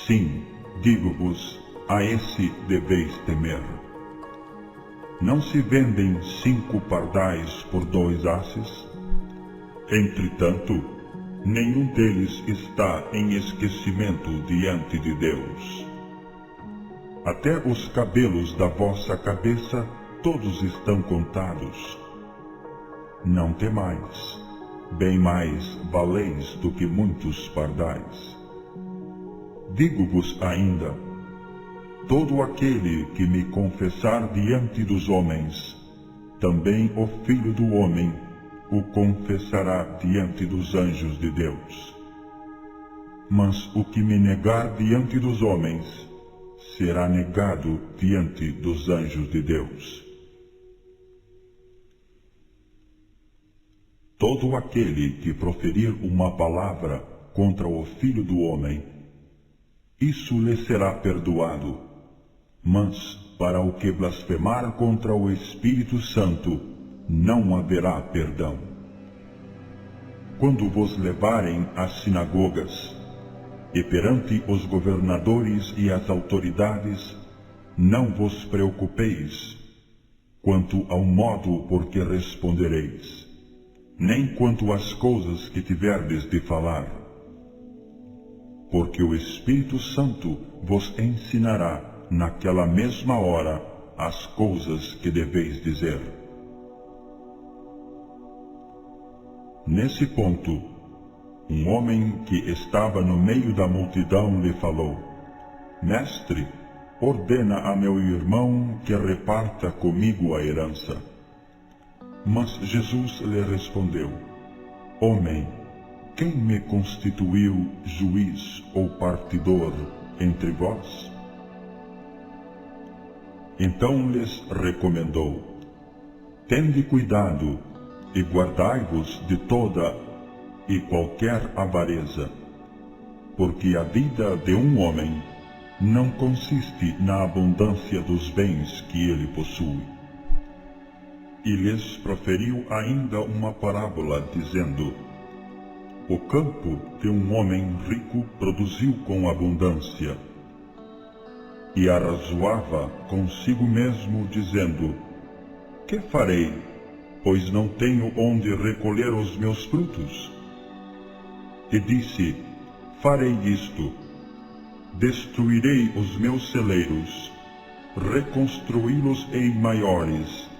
Sim, digo-vos, a esse deveis temer. Não se vendem 5 pardais por 2 asses? Entretanto, nenhum deles está em esquecimento diante de Deus. Até os cabelos da vossa cabeça todos estão contados. Não temais, bem mais valeis do que muitos pardais. Digo-vos ainda, todo aquele que me confessar diante dos homens, também o Filho do Homem o confessará diante dos anjos de Deus. Mas o que me negar diante dos homens, será negado diante dos anjos de Deus. Todo aquele que proferir uma palavra contra o Filho do Homem, isso lhe será perdoado, mas para o que blasfemar contra o Espírito Santo, não haverá perdão. Quando vos levarem às sinagogas, e perante os governadores e as autoridades, não vos preocupeis quanto ao modo por que respondereis, nem quanto às coisas que tiverdes de falar, porque o Espírito Santo vos ensinará naquela mesma hora as coisas que deveis dizer. Nesse ponto, um homem que estava no meio da multidão lhe falou: Mestre, ordena a meu irmão que reparta comigo a herança. Mas Jesus lhe respondeu: Homem, quem me constituiu juiz ou partidor entre vós? Então lhes recomendou: Tende cuidado e guardai-vos de toda e qualquer avareza, porque a vida de um homem não consiste na abundância dos bens que ele possui. E lhes proferiu ainda uma parábola, dizendo: O campo de um homem rico produziu com abundância. E arrazoava consigo mesmo, dizendo: Que farei, pois não tenho onde recolher os meus frutos? E disse: Farei isto: destruirei os meus celeiros, reconstruí-los-ei maiores,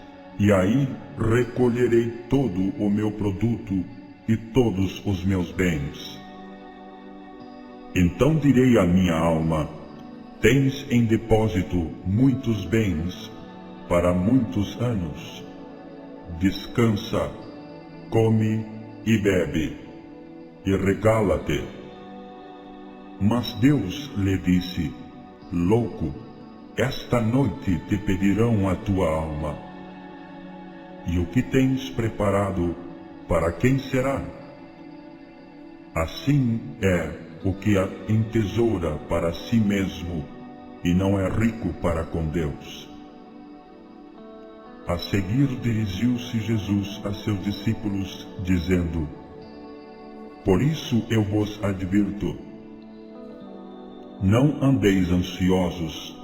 e aí recolherei todo o meu produto e todos os meus bens. Então direi à minha alma: Tens em depósito muitos bens para muitos anos. Descansa, come e bebe, e regala-te. Mas Deus lhe disse: Louco, esta noite te pedirão a tua alma. E o que tens preparado, para quem será? Assim é o que entesoura para si mesmo e não é rico para com Deus. A seguir dirigiu-se Jesus a seus discípulos, dizendo: Por isso eu vos advirto, não andeis ansiosos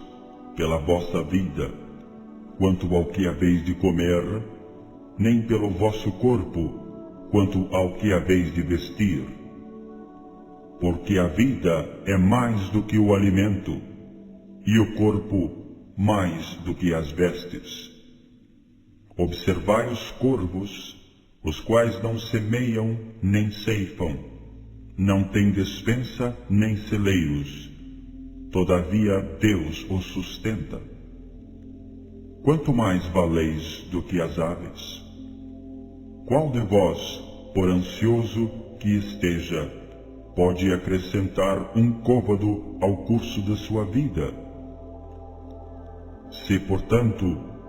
pela vossa vida, quanto ao que haveis de comer, nem pelo vosso corpo, quanto ao que haveis de vestir. Porque a vida é mais do que o alimento, e o corpo mais do que as vestes. Observai os corvos, os quais não semeiam nem ceifam, não têm despensa nem celeiros, todavia Deus os sustenta. Quanto mais valeis do que as aves? Qual de vós, por ansioso que esteja, pode acrescentar um côvado ao curso da sua vida? Se, portanto,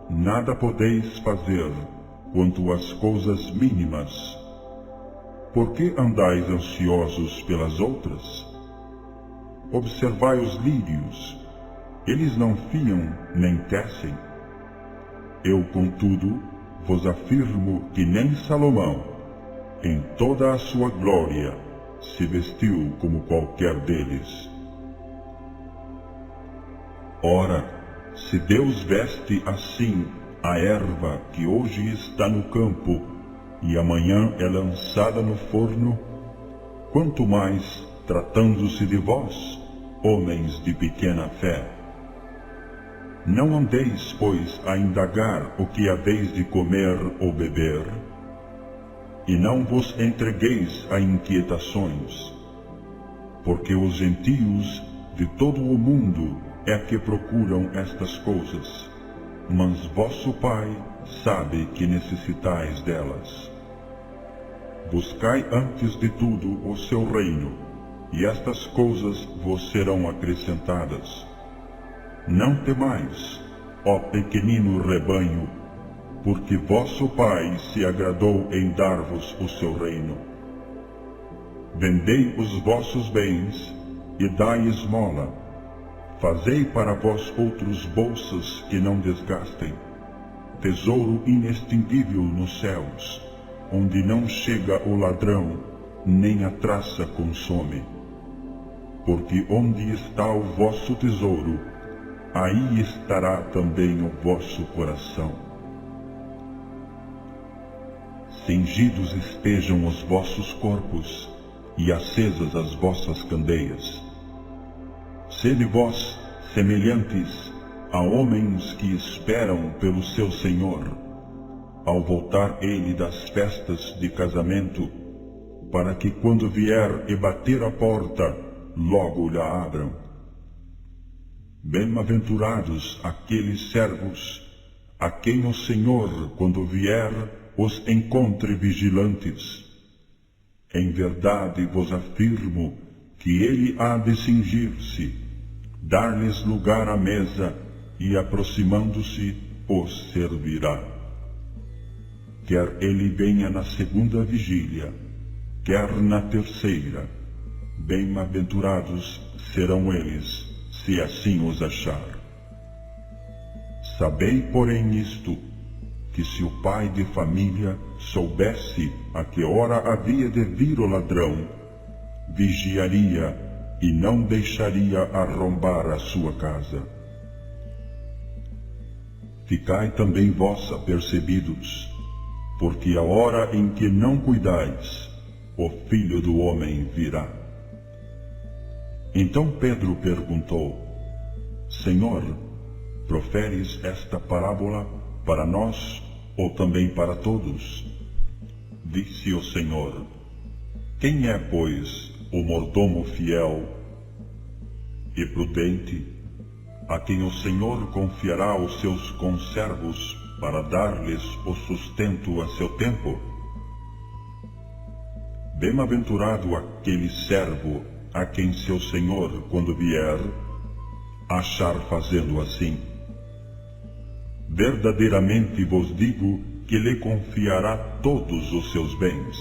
nada podeis fazer quanto às coisas mínimas, por que andais ansiosos pelas outras? Observai os lírios, eles não fiam nem tecem. Eu, contudo, vos afirmo que nem Salomão, em toda a sua glória, se vestiu como qualquer deles. Ora, se Deus veste assim a erva que hoje está no campo e amanhã é lançada no forno, quanto mais tratando-se de vós, homens de pequena fé. Não andeis, pois, a indagar o que haveis de comer ou beber, e não vos entregueis a inquietações, porque os gentios de todo o mundo é que procuram estas coisas, mas vosso Pai sabe que necessitais delas. Buscai antes de tudo o seu reino, e estas coisas vos serão acrescentadas. Não temais, ó pequenino rebanho, porque vosso Pai se agradou em dar-vos o seu reino. Vendei os vossos bens e dai esmola. Fazei para vós outros bolsas que não desgastem, tesouro inextinguível nos céus, onde não chega o ladrão, nem a traça consome. Porque onde está o vosso tesouro, aí estará também o vosso coração. Cingidos estejam os vossos corpos, e acesas as vossas candeias. Sede vós semelhantes a homens que esperam pelo seu Senhor, ao voltar ele das festas de casamento, para que quando vier e bater a porta, logo lhe abram. Bem-aventurados aqueles servos, a quem o Senhor, quando vier, os encontre vigilantes. Em verdade vos afirmo que ele há de cingir-se, dar-lhes lugar à mesa, e aproximando-se, os servirá. Quer ele venha na segunda vigília, quer na terceira, bem-aventurados serão eles, se assim os achar. Sabei, porém, isto, que se o pai de família soubesse a que hora havia de vir o ladrão, vigiaria e não deixaria arrombar a sua casa. Ficai também vós apercebidos, porque a hora em que não cuidais, o Filho do Homem virá. Então Pedro perguntou: Senhor, proferes esta parábola para nós ou também para todos? Disse o Senhor: Quem é, pois, o mordomo fiel e prudente, a quem o Senhor confiará os seus conservos para dar-lhes o sustento a seu tempo? Bem-aventurado aquele servo a quem seu Senhor, quando vier, achar fazendo assim. Verdadeiramente vos digo que lhe confiará todos os seus bens.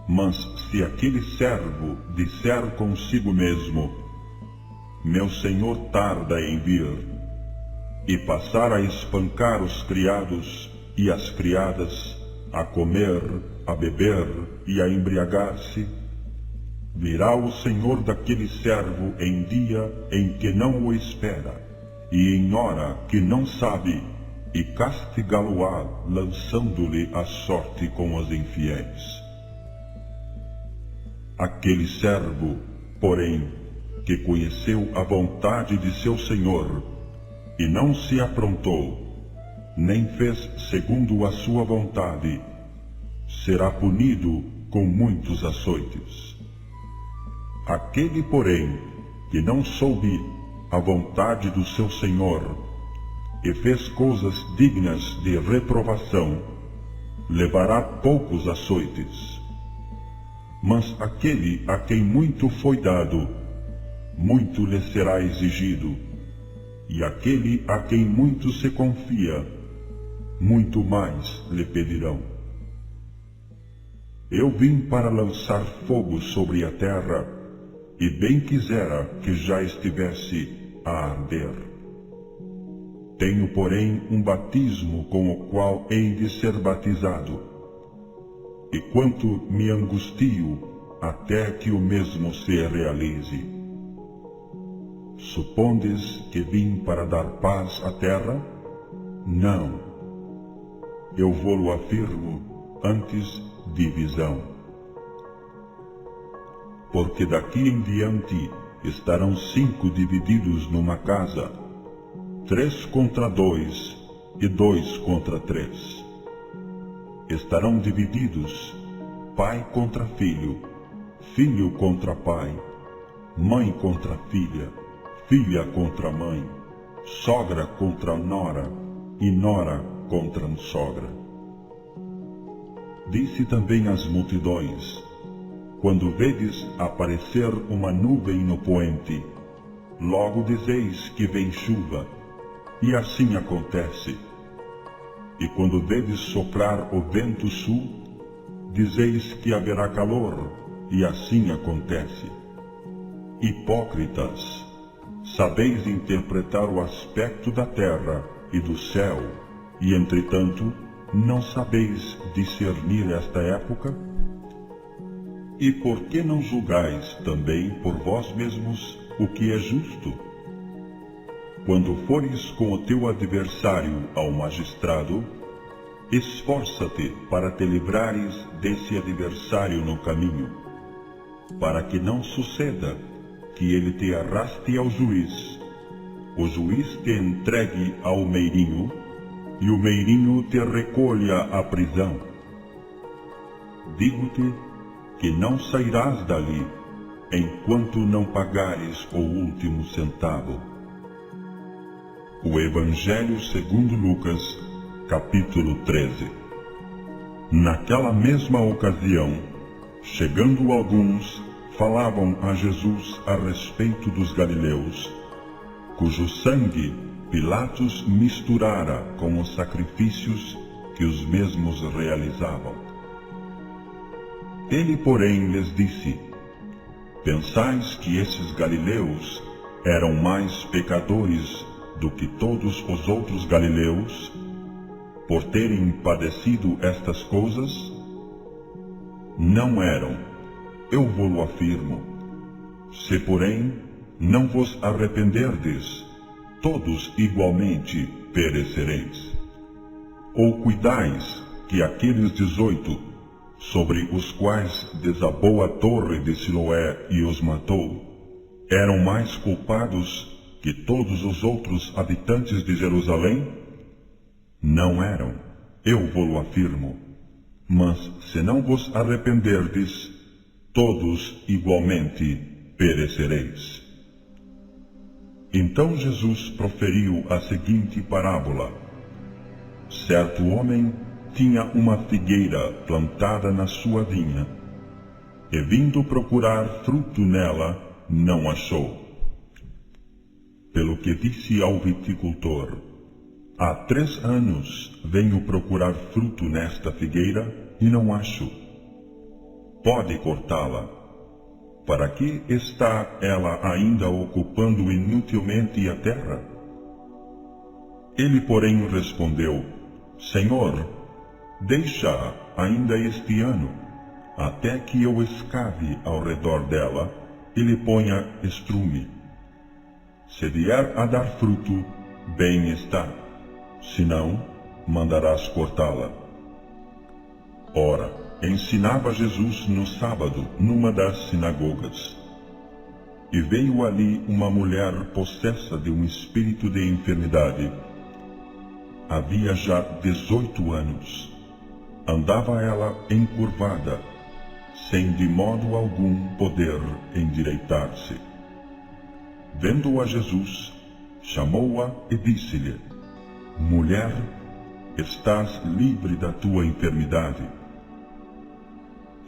Mas se aquele servo disser consigo mesmo: Meu senhor tarda em vir, e passar a espancar os criados e as criadas, a comer, a beber e a embriagar-se, virá o senhor daquele servo em dia em que não o espera, e em hora que não sabe, e castigá-lo-á, lançando-lhe a sorte com os infiéis. Aquele servo, porém, que conheceu a vontade de seu senhor, e não se aprontou, nem fez segundo a sua vontade, será punido com muitos açoites. Aquele, porém, que não soube a vontade do seu senhor, e fez coisas dignas de reprovação, levará poucos açoites. Mas aquele a quem muito foi dado, muito lhe será exigido, e aquele a quem muito se confia, muito mais lhe pedirão. Eu vim para lançar fogo sobre a terra, e bem quisera que já estivesse a arder. Tenho, porém, um batismo com o qual hei de ser batizado, e quanto me angustio até que o mesmo se realize. Supondes que vim para dar paz à terra? Não. Eu vou-lo afirmo, antes divisão. Porque daqui em diante estarão 5 divididos numa casa, 3 contra 2 e 2 contra 3. Estarão divididos pai contra filho, filho contra pai, mãe contra filha, filha contra mãe, sogra contra nora e nora contra sogra. Disse também às multidões: quando vedes aparecer uma nuvem no poente, logo dizeis que vem chuva, e assim acontece. E quando vedes soprar o vento sul, dizeis que haverá calor, e assim acontece. Hipócritas, sabeis interpretar o aspecto da terra e do céu, e entretanto não sabeis discernir esta época? E por que não julgais também por vós mesmos o que é justo? Quando fores com o teu adversário ao magistrado, esforça-te para te livrares desse adversário no caminho, para que não suceda que ele te arraste ao juiz, o juiz te entregue ao meirinho, e o meirinho te recolha à prisão. Digo-te que não sairás dali, enquanto não pagares o último centavo. O Evangelho segundo Lucas, capítulo 13. Naquela mesma ocasião, chegando alguns, falavam a Jesus a respeito dos galileus, cujo sangue Pilatos misturara com os sacrifícios que os mesmos realizavam. Ele, porém, lhes disse: pensais que esses galileus eram mais pecadores do que todos os outros galileus, por terem padecido estas coisas? Não eram, eu vou-lo afirmo. Se, porém, não vos arrependerdes, todos igualmente perecereis. Ou cuidais que aqueles 18, sobre os quais desabou a torre de Siloé e os matou, eram mais culpados que todos os outros habitantes de Jerusalém? Não eram, eu vou-lo afirmo. Mas se não vos arrependerdes, todos igualmente perecereis. Então Jesus proferiu a seguinte parábola: certo homem tinha uma figueira plantada na sua vinha, e vindo procurar fruto nela, não achou. Pelo que disse ao viticultor: há 3 anos venho procurar fruto nesta figueira e não acho. Pode cortá-la. Para que está ela ainda ocupando inutilmente a terra? Ele, porém, respondeu: Senhor, deixa ainda este ano, até que eu escave ao redor dela e lhe ponha estrume. Se vier a dar fruto, bem está, se não, mandarás cortá-la. Ora, ensinava Jesus no sábado numa das sinagogas. E veio ali uma mulher possessa de um espírito de enfermidade. Havia já 18 anos. Andava ela encurvada, sem de modo algum poder endireitar-se. Vendo-a Jesus, chamou-a e disse-lhe: Mulher, estás livre da tua enfermidade.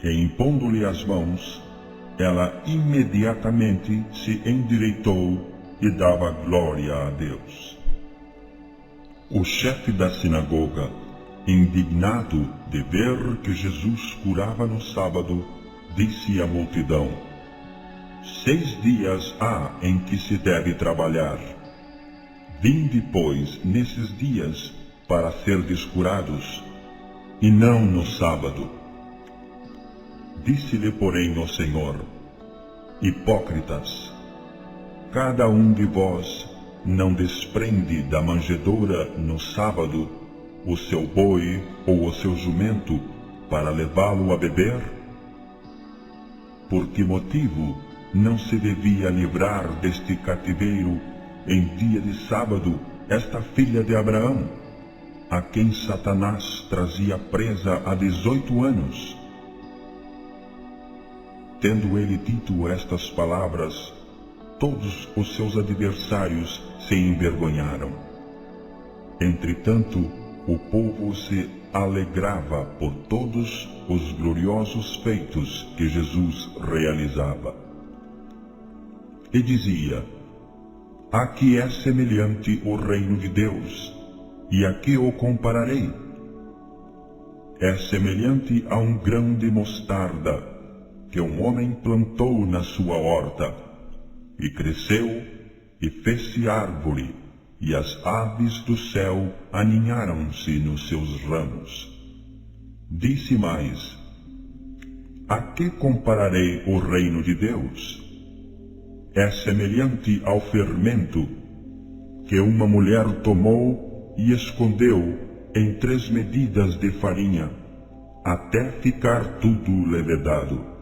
E impondo-lhe as mãos, ela imediatamente se endireitou e dava glória a Deus. O chefe da sinagoga, indignado de ver que Jesus curava no sábado, disse à multidão: 6 dias há em que se deve trabalhar. Vinde, pois, nesses dias, para serdes curados, e não no sábado. Disse-lhe, porém, o Senhor: Hipócritas, cada um de vós não desprende da manjedoura no sábado o seu boi ou o seu jumento para levá-lo a beber? Por que motivo não se devia livrar deste cativeiro em dia de sábado esta filha de Abraão, a quem Satanás trazia presa há 18 anos? Tendo ele dito estas palavras, todos os seus adversários se envergonharam. Entretanto, o povo se alegrava por todos os gloriosos feitos que Jesus realizava. E dizia: A que é semelhante o reino de Deus, e a que o compararei? É semelhante a um grão de mostarda, que um homem plantou na sua horta, e cresceu, e fez-se árvore, e as aves do céu aninharam-se nos seus ramos. Disse mais: A que compararei o reino de Deus? É semelhante ao fermento, que uma mulher tomou e escondeu em 3 medidas de farinha, até ficar tudo levedado.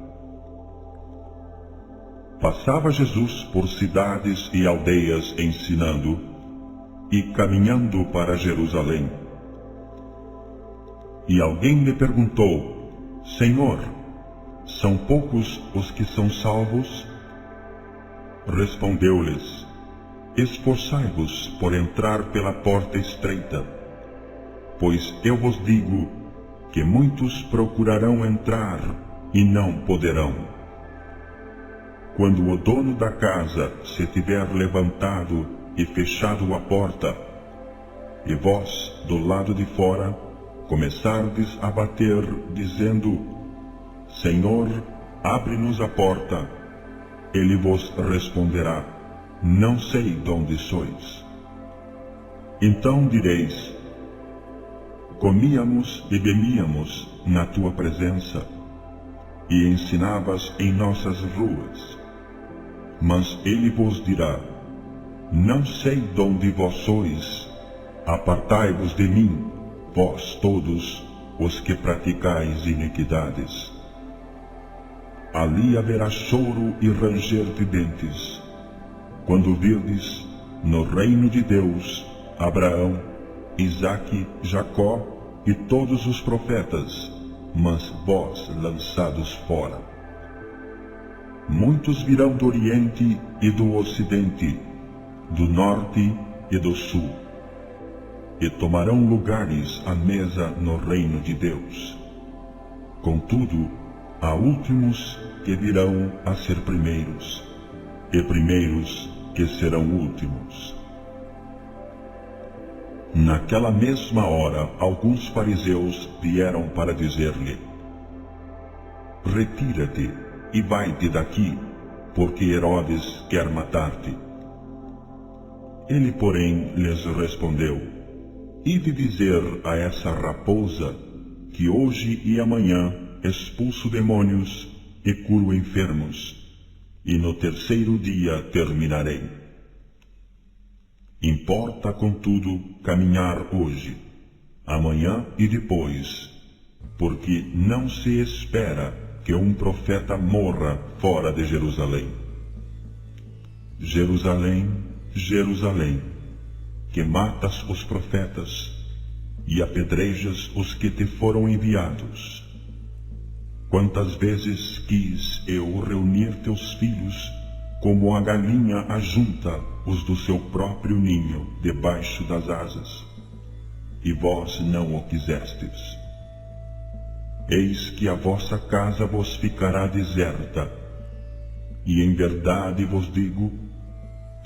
Passava Jesus por cidades e aldeias ensinando, e caminhando para Jerusalém. E alguém lhe perguntou: Senhor, são poucos os que são salvos? Respondeu-lhes: Esforçai-vos por entrar pela porta estreita, pois eu vos digo que muitos procurarão entrar e não poderão. Quando o dono da casa se tiver levantado e fechado a porta, e vós, do lado de fora, começardes a bater, dizendo: Senhor, abre-nos a porta, ele vos responderá: Não sei de onde sois. Então direis: Comíamos e bebíamos na tua presença, e ensinavas em nossas ruas. Mas ele vos dirá: Não sei de onde vós sois, apartai-vos de mim, vós todos os que praticais iniquidades. Ali haverá choro e ranger de dentes, quando virdes no reino de Deus Abraão, Isaque, Jacó e todos os profetas, mas vós lançados fora. Muitos virão do Oriente e do Ocidente, do Norte e do Sul, e tomarão lugares à mesa no reino de Deus. Contudo, há últimos que virão a ser primeiros, e primeiros que serão últimos. Naquela mesma hora, alguns fariseus vieram para dizer-lhe: Retira-te e vai-te daqui, porque Herodes quer matar-te. Ele, porém, lhes respondeu: ide dizer a essa raposa que hoje e amanhã expulso demônios e curo enfermos, e no terceiro dia terminarei. Importa, contudo, caminhar hoje, amanhã e depois, porque não se espera que um profeta morra fora de Jerusalém. Jerusalém, Jerusalém, que matas os profetas e apedrejas os que te foram enviados. Quantas vezes quis eu reunir teus filhos, como a galinha ajunta os do seu próprio ninho debaixo das asas, e vós não o quisestes. Eis que a vossa casa vos ficará deserta, e em verdade vos digo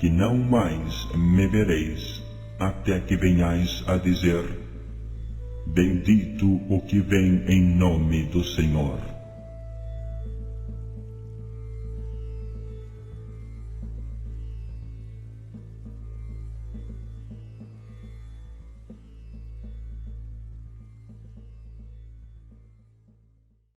que não mais me vereis, até que venhais a dizer: Bendito o que vem em nome do Senhor.